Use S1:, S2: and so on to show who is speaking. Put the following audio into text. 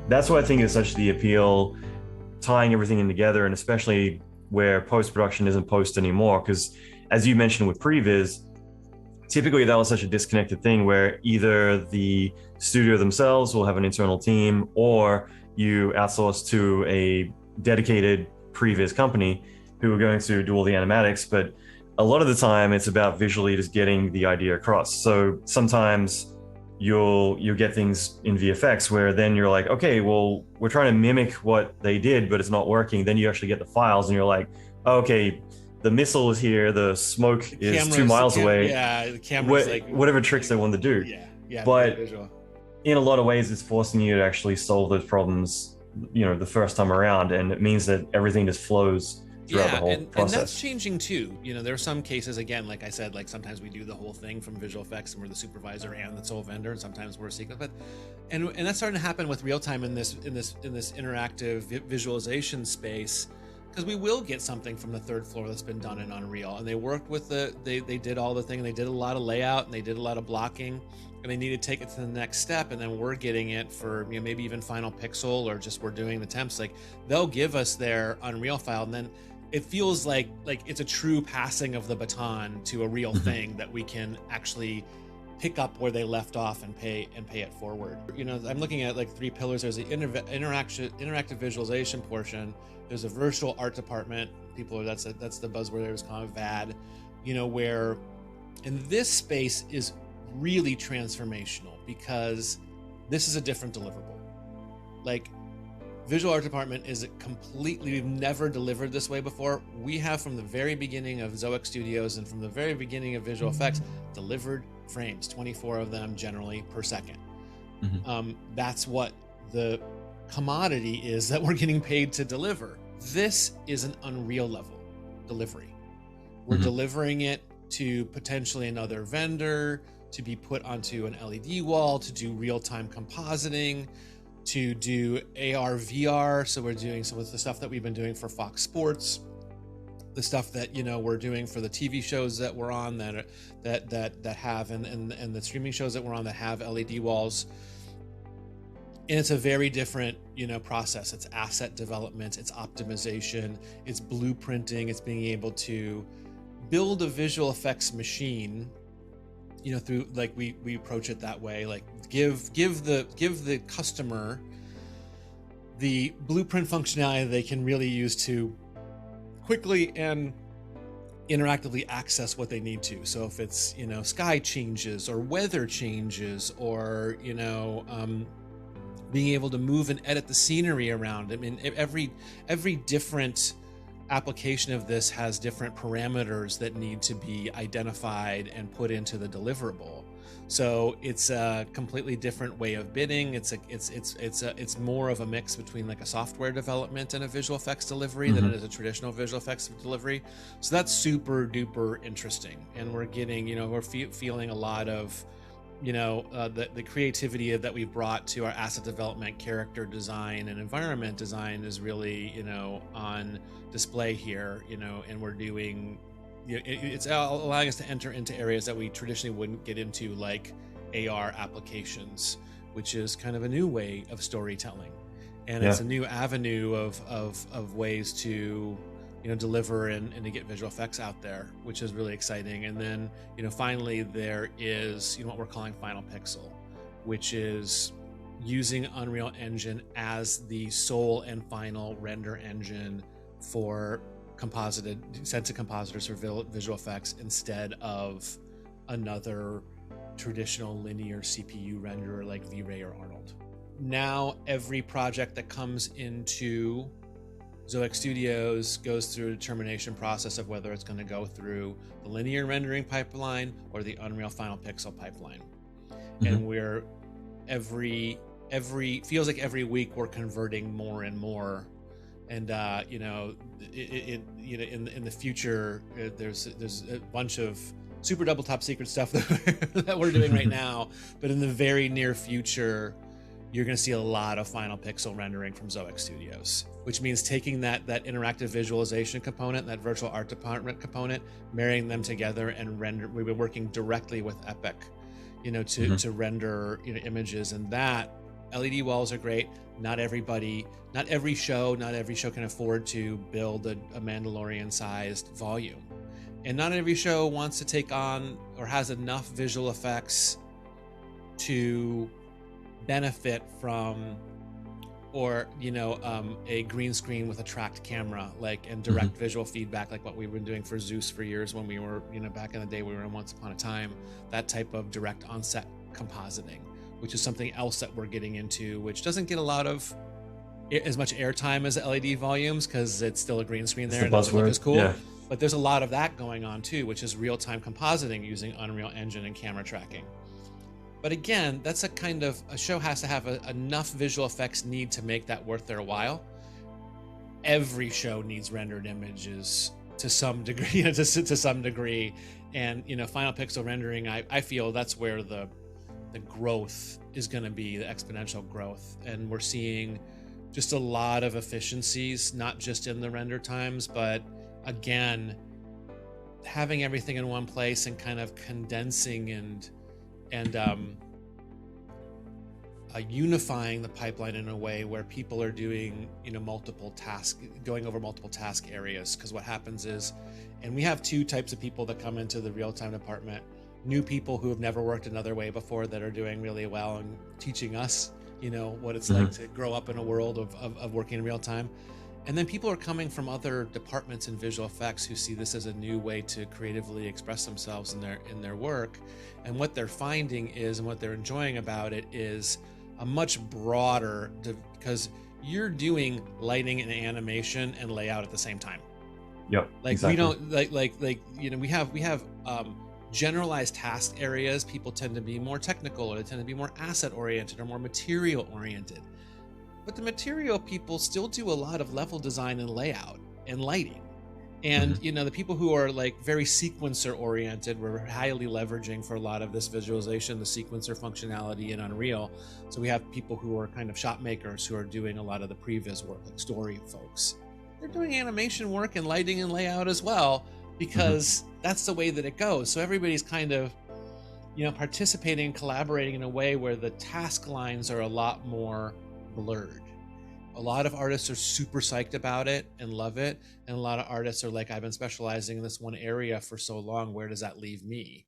S1: That's what I think is such the appeal, tying everything in together, and especially where post-production isn't post anymore. Because as you mentioned with previz, typically that was such a disconnected thing where either the studio themselves will have an internal team or you outsource to a dedicated previz company who are going to do all the animatics. But a lot of the time it's about visually just getting the idea across. So sometimes you'll get things in VFX where then you're like, okay, well, we're trying to mimic what they did, but it's not working. Then you actually get the files and you're like, oh, okay, the missile is here, the smoke is 2 miles away.
S2: Yeah, the camera's like
S1: whatever tricks they want to do.
S2: Yeah.
S1: But in a lot of ways, it's forcing you to actually solve those problems, the first time around, and it means that everything just flows throughout the whole process.
S2: And that's changing too. There are some cases, again, like I said, like sometimes we do the whole thing from visual effects and we're the supervisor and the sole vendor, and sometimes we're a sequence. But and that's starting to happen with real time in this interactive visualization space, because we will get something from the third floor that's been done in Unreal, and they worked with they did all the thing, they did a lot of layout and they did a lot of blocking, and they need to take it to the next step, and then we're getting it for maybe even final pixel, or just we're doing the temps. Like they'll give us their Unreal file, and then it feels like it's a true passing of the baton to a real thing that we can actually pick up where they left off and pay it forward. I'm looking at like 3 pillars. There's the interactive visualization portion. There's a virtual art department. That's the buzzword there is kind of VAD, where in this space is really transformational, because this is a different deliverable. Like visual art department is we've never delivered this way before. We have, from the very beginning of Zoic Studios and from the very beginning of visual effects, delivered frames, 24 of them generally per second. That's what the commodity is that we're getting paid to deliver. This is an Unreal level delivery. We're delivering it to potentially another vendor, to be put onto an LED wall, to do real-time compositing, to do AR, VR. So we're doing some of the stuff that we've been doing for Fox Sports, the stuff that we're doing for the TV shows that we're on that have, and the streaming shows that we're on that have LED walls. And it's a very different process. It's asset development, it's optimization, it's blueprinting, it's being able to build a visual effects machine through, like we approach it that way, like give the customer the blueprint functionality they can really use to quickly and interactively access what they need to. So if it's sky changes or weather changes, or being able to move and edit the scenery around. I mean, every different application of this has different parameters that need to be identified and put into the deliverable. So it's a completely different way of bidding. It's more of a mix between like a software development and a visual effects delivery than it is a traditional visual effects delivery. So that's super duper interesting, and we're getting we're feeling a lot of the creativity that we've brought to our asset development, character design, and environment design is really on display here. And we're doing, it's allowing us to enter into areas that we traditionally wouldn't get into, like AR applications, which is kind of a new way of storytelling, and it's a new avenue of ways to deliver and to get visual effects out there, which is really exciting. And then finally there is what we're calling Final Pixel, which is using Unreal Engine as the sole and final render engine for sent to compositors for visual effects, instead of another traditional linear CPU renderer like V-Ray or Arnold. Now every project that comes into Zoic Studios goes through a determination process of whether it's going to go through the linear rendering pipeline or the Unreal Final Pixel pipeline. And we're feels like every week we're converting more and more. And in the future, there's a bunch of super double top secret stuff that we're doing right now, but in the very near future, you're going to see a lot of Final Pixel rendering from Zoic Studios, which means taking that interactive visualization component, that virtual art department component, marrying them together and render. We've been working directly with Epic, to render images, and that LED walls are great. Not every show can afford to build a Mandalorian sized volume. And not every show wants to take on or has enough visual effects to benefit from, or a green screen with a tracked camera, and direct visual feedback, like what we've been doing for Zeus for years when we were, back in the day we were in Once Upon a Time, that type of direct onset compositing, which is something else that we're getting into, which doesn't get a lot of as much airtime as LED volumes because it's still a green screen there and it doesn't look as cool. Yeah. But there's a lot of that going on too, which is real-time compositing using Unreal Engine and camera tracking. But again, that's a show has to have enough visual effects need to make that worth their while. Every show needs rendered images to some degree, to some degree. And, final pixel rendering, I feel that's where the growth is going to be, the exponential growth. And we're seeing just a lot of efficiencies, not just in the render times, but again, having everything in one place and kind of condensing and unifying the pipeline in a way where people are doing multiple tasks, going over multiple task areas. Because what happens is, and we have two types of people that come into the real-time department: new people who have never worked another way before that are doing really well and teaching us what it's like to grow up in a world of working in real time. And then people are coming from other departments in visual effects who see this as a new way to creatively express themselves in their work. And what they're finding is, and what they're enjoying about it, is a much broader, because you're doing lighting and animation and layout at the same time.
S1: Yep.
S2: Exactly. We don't we have generalized task areas. People tend to be more technical, or they tend to be more asset oriented or more material oriented. But the material people still do a lot of level design and layout and lighting. And, the people who are very sequencer oriented, we're highly leveraging for a lot of this visualization, the sequencer functionality in Unreal. So we have people who are kind of shop makers who are doing a lot of the previz work, like story folks. They're doing animation work and lighting and layout as well, because that's the way that it goes. So everybody's kind of, participating and collaborating in a way where the task lines are a lot more blurred. A lot of artists are super psyched about it and love it, and a lot of artists are like, I've been specializing in this one area for so long, where does that leave me?